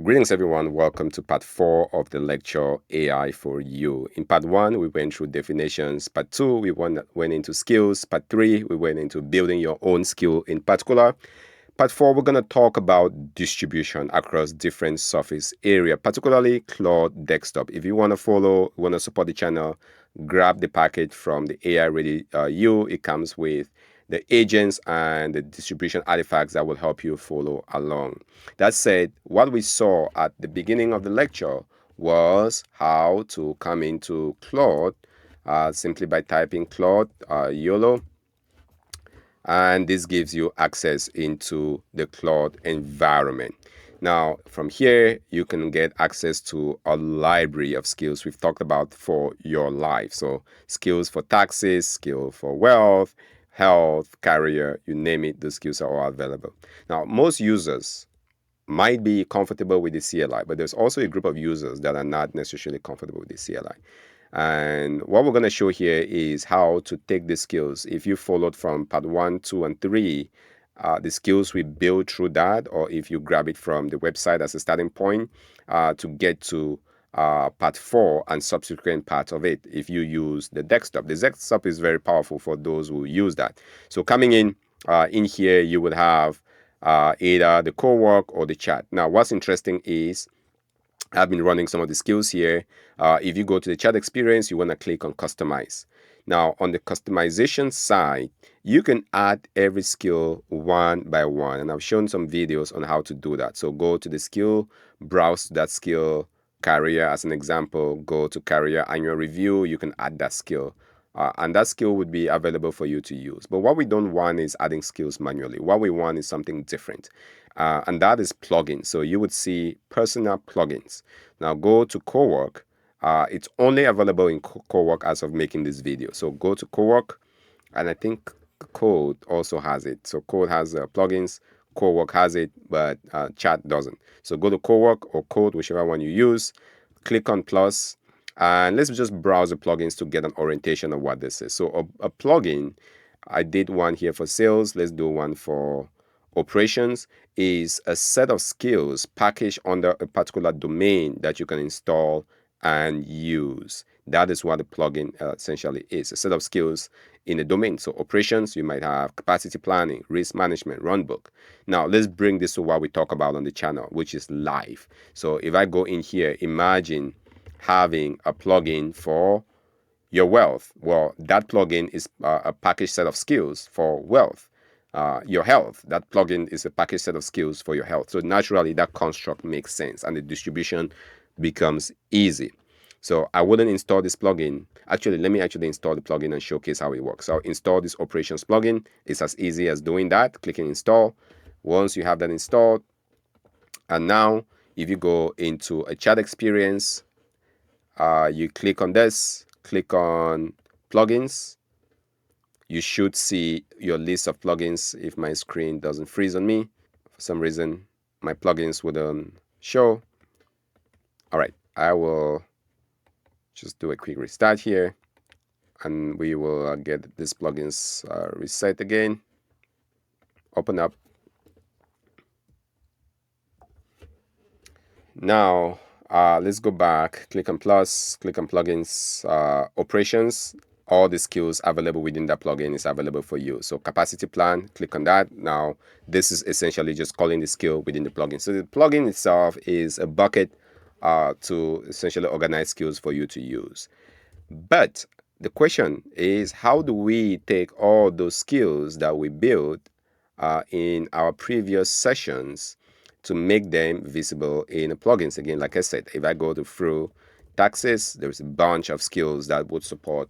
Greetings, everyone. Welcome to part 4 of the lecture AI for You. In part 1, we went through definitions. Part 2, we went into skills. Part 3, we went into building your own skill in particular. Part 4, we're going to talk about distribution across different surface area, particularly Claude Desktop. If you want to follow, want to support the channel, grab the package from the AI Ready U. It comes with the agents and the distribution artifacts that will help you follow along. That said, what we saw at the beginning of the lecture was how to come into Claude simply by typing Claude YOLO, and this gives you access into the Claude environment. Now, from here, you can get access to a library of skills we've talked about for your life. So skills for taxes, skill for wealth, health, career, you name it, the skills are all available. Now, most users might be comfortable with the CLI, but there's also a group of users that are not necessarily comfortable with the CLI. And what we're going to show here is how to take the skills. If you followed from part 1, 2, and 3, the skills we build through that, or if you grab it from the website as a starting point to get to part 4 and subsequent parts of it, if you use the desktop. The desktop is very powerful for those who use that. So coming in here, you would have either the co-work or the chat. Now, what's interesting is I've been running some of the skills here. If you go to the chat experience, you want to click on customize. Now, on the customization side, you can add every skill one by one. And I've shown some videos on how to do that. So go to the skill, browse that skill, career as an example, go to career annual review, you can add that skill. And that skill would be available for you to use. But what we don't want is adding skills manually. What we want is something different. And that is plugins. So you would see personal plugins. Now go to Cowork. It's only available in Cowork as of making this video. So go to Cowork, and I think Code also has it. So Code has plugins, Cowork has it, but Chat doesn't. So go to Cowork or Code, whichever one you use. Click on plus, and let's just browse the plugins to get an orientation of what this is. So a plugin, I did one here for sales. Let's do one for operations. Is a set of skills packaged under a particular domain that you can install and use. That is what the plugin essentially is, a set of skills in a domain. So operations, you might have capacity planning, risk management, runbook. Now, let's bring this to what we talk about on the channel, which is live. So if I go in here, imagine having a plugin for your wealth. Well, that plugin is a packaged set of skills for wealth. Your health, that plugin is a packaged set of skills for your health. So naturally, that construct makes sense and the distribution becomes easy. So I wouldn't install this plugin. Actually, let me install the plugin and showcase how it works. So I'll install this operations plugin. It's as easy as doing that, clicking install. Once you have that installed, and now if you go into a chat experience, you click on this, click on plugins. You should see your list of plugins if my screen doesn't freeze on me. For some reason, my plugins wouldn't show. All right, I will just do a quick restart here, and we will get these plugins reset again. Open up. Now, let's go back, click on plus, click on plugins, operations. All the skills available within that plugin is available for you. So capacity plan, click on that. Now, this is essentially just calling the skill within the plugin. So the plugin itself is a bucket to essentially organize skills for you to use. But the question is, how do we take all those skills that we built in our previous sessions to make them visible in the plugins? Again, like I said, if I go through taxes, there's a bunch of skills that would support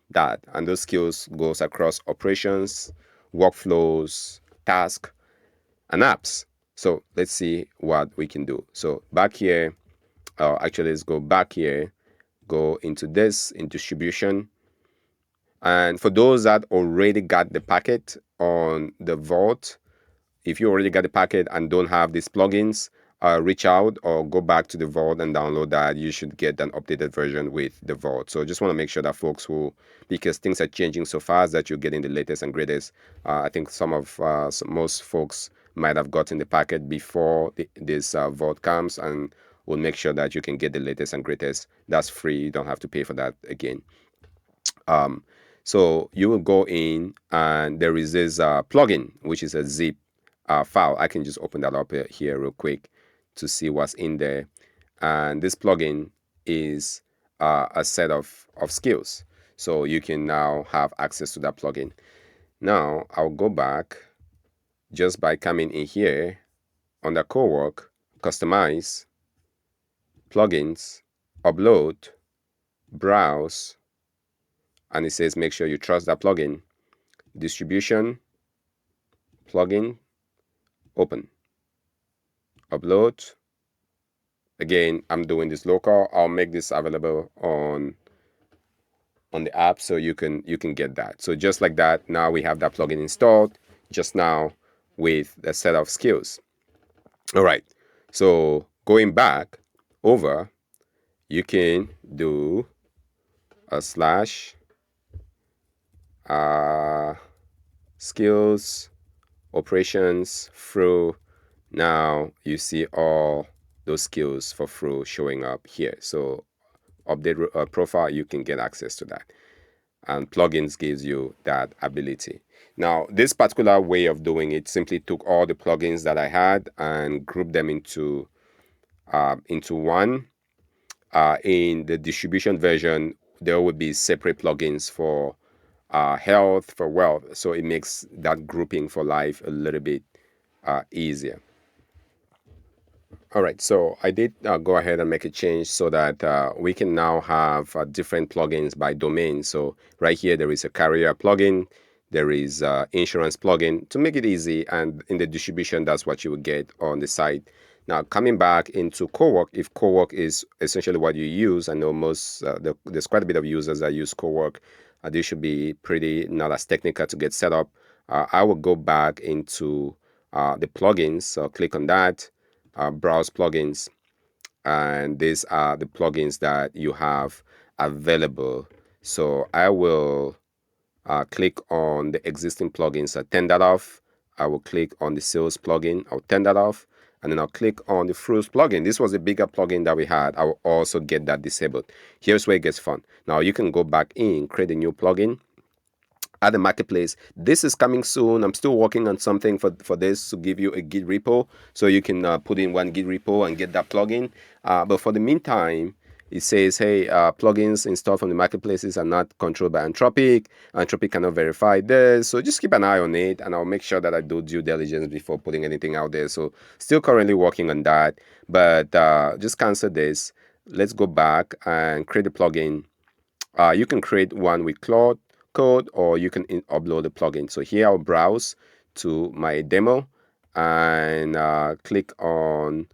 that. And those skills goes across operations, workflows, tasks, and apps. So let's see what we can do. So back here, actually, let's go back here, go into this, in distribution. And for those that already got the packet on the Vault, if you already got the packet and don't have these plugins, reach out or go back to the Vault and download that. You should get an updated version with the Vault. So just want to make sure that folks who, because things are changing so fast that you're getting the latest and greatest. I think most folks might have gotten the packet before this vault comes, and we'll make sure that you can get the latest and greatest. That's free. You don't have to pay for that again. So you will go in, and there is this plugin, which is a zip file. I can just open that up here real quick to see what's in there. And this plugin is a set of skills. So you can now have access to that plugin. Now I'll go back just by coming in here under Cowork, Customize, Plugins, Upload, Browse, and it says make sure you trust that plugin. Distribution, plugin, open, upload. Again, I'm doing this local. I'll make this available on the app so you can get that. So just like that, now we have that plugin installed just now with a set of skills. All right. So going back over, you can do a slash skills operations through. Now you see all those skills for through showing up here. So update profile, you can get access to that, and plugins gives you that ability. Now this particular way of doing it simply took all the plugins that I had and grouped them into one. In the distribution version, there would be separate plugins for health, for wealth, so it makes that grouping for life a little bit easier. All right, so I did go ahead and make a change so that we can now have different plugins by domain. So right here, there is a carrier plugin, there is insurance plugin to make it easy, and in the distribution, that's what you will get on the site. Now, coming back into Cowork, if Cowork is essentially what you use, I know there's quite a bit of users that use Cowork. This should be pretty not as technical to get set up. I will go back into the plugins, so click on that, browse plugins, and these are the plugins that you have available. So I will click on the existing plugins, turn that off. I will click on the sales plugin, I'll turn that off, and then I'll click on the fruits plugin. This was a bigger plugin that we had. I will also get that disabled. Here's where it gets fun. Now you can go back in, create a new plugin, add a marketplace. This is coming soon. I'm still working on something for this to give you a Git repo, so you can put in one Git repo and get that plugin. But for the meantime, it says, hey, plugins installed from the marketplaces are not controlled by Anthropic. Anthropic cannot verify this. So just keep an eye on it, and I'll make sure that I do due diligence before putting anything out there. So still currently working on that, but just cancel this. Let's go back and create a plugin. You can create one with Claude code, or you can upload the plugin. So here I'll browse to my demo and click on,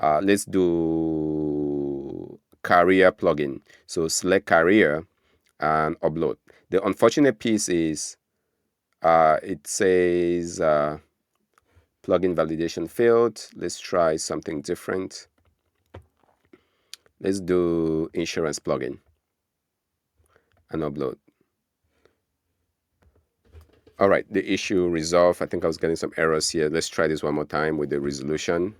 let's do career plugin. So select career and upload. The unfortunate piece is it says plugin validation failed. Let's try something different. Let's do insurance plugin and upload. All right, the issue resolved. I think I was getting some errors here. Let's try this one more time with the resolution.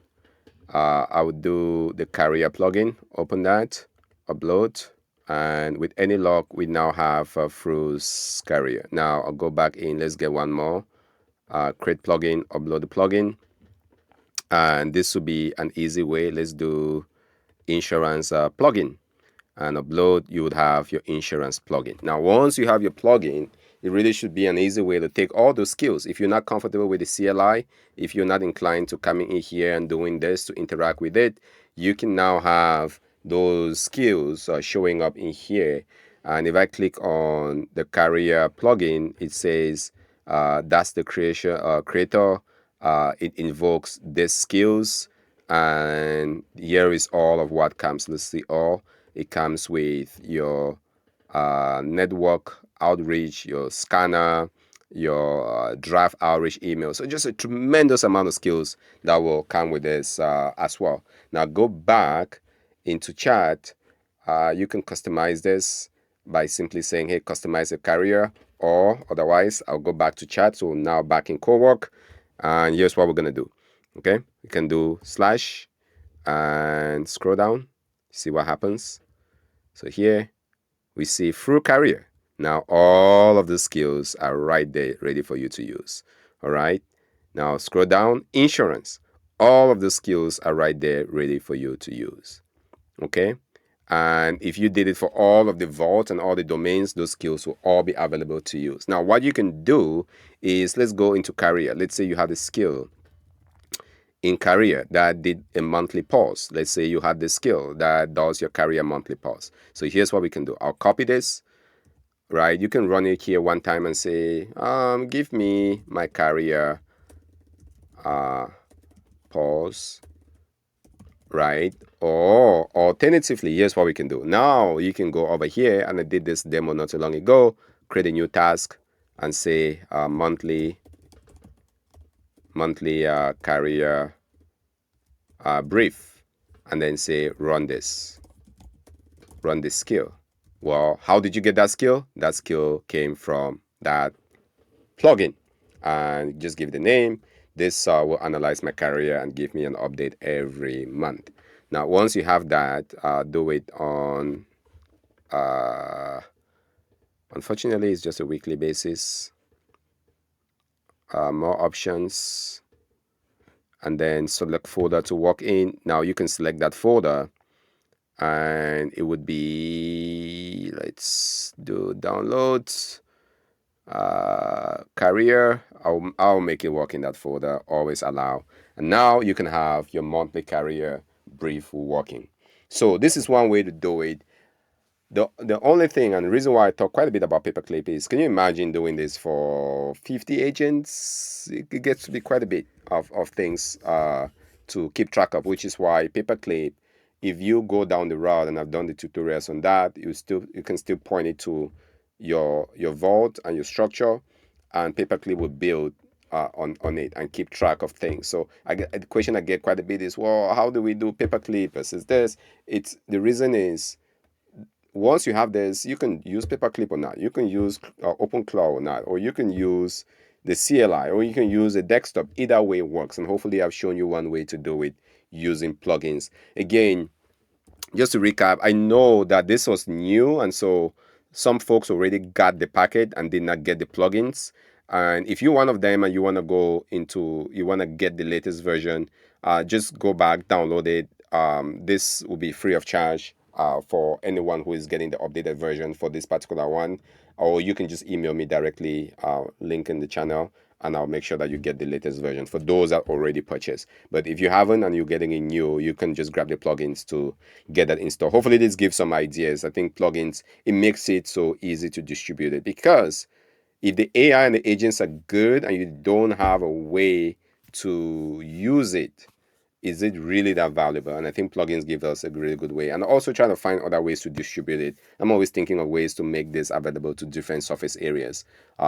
I would do the carrier plugin, open that, upload, and with any luck, we now have Fru's carrier. Now I'll go back in. Let's get one more. Create plugin, upload the plugin, and this will be an easy way. Let's do insurance plugin and upload. You would have your insurance plugin. Now, once you have your plugin, it really should be an easy way to take all those skills. If you're not comfortable with the CLI, if you're not inclined to coming in here and doing this to interact with it, you can now have those skills showing up in here. And if I click on the carrier plugin, it says that's the creator. It invokes these skills, and here is all of what comes. Let's see all. It comes with your network outreach, your scanner, your draft outreach email. So just a tremendous amount of skills that will come with this as well. Now go back into chat. You can customize this by simply saying, hey, customize a carrier, or otherwise I'll go back to chat. So now back in Cowork, And here's what we're going to do. Okay, we can do slash and scroll down, see what happens. So here we see through career. Now all of the skills are right there ready for you to use. All right. Now scroll down, insurance. All of the skills are right there ready for you to use. Okay. And if you did it for all of the vault and all the domains, those skills will all be available to use. Now, what you can do is, let's go into career. Let's say you have a skill in career that did a monthly pause. Let's say you had the skill that does your career monthly pause. So here's what we can do. I'll copy this, right? You can run it here one time and say, give me my career pause, right? Or alternatively, here's what we can do. Now you can go over here, and I did this demo not too long ago, create a new task and say monthly career brief, and then say run this skill. Well, how did you get that skill? That skill came from that plugin, and just give the name. This will analyze my career and give me an update every month. Now, once you have that, do it on, unfortunately, it's just a weekly basis. More options, and then select folder to work in. Now you can select that folder, and it would be, let's do downloads, career. I'll make it work in that folder, always allow. And now you can have your monthly career brief working. So this is one way to do it. The only thing, and the reason why I talk quite a bit about Paperclip is, can you imagine doing this for 50 agents? It gets to be quite a bit of things to keep track of, which is why Paperclip, if you go down the route, and I've done the tutorials on that, you can still point it to your vault and your structure, and Paperclip will build on it and keep track of things. So the question I get quite a bit is, well, how do we do Paperclip versus this? The reason is, once you have this, you can use Paperclip or not. You can use OpenClaw or not, or you can use the CLI, or you can use a desktop. Either way works, and hopefully I've shown you one way to do it using plugins. Again, just to recap, I know that this was new, and so some folks already got the packet and did not get the plugins. And if you're one of them and you want to get the latest version, just go back, download it. This will be free of charge for anyone who is getting the updated version for this particular one. Or you can just email me directly, link in the channel, and I'll make sure that you get the latest version for those that already purchased. But if you haven't and you're getting it new, you can just grab the plugins to get that installed. Hopefully this gives some ideas. I think plugins, it makes it so easy to distribute it, because if the AI and the agents are good and you don't have a way to use it, is it really that valuable? And I think plugins give us a really good way. And also trying to find other ways to distribute it. I'm always thinking of ways to make this available to different surface areas,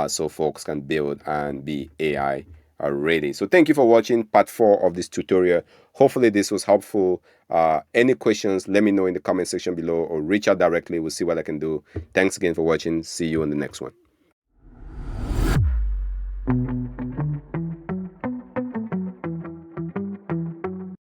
so folks can build and be AI ready. So thank you for watching part 4 of this tutorial. Hopefully this was helpful. Any questions, let me know in the comment section below, or reach out directly. We'll see what I can do. Thanks again for watching. See you on the next one.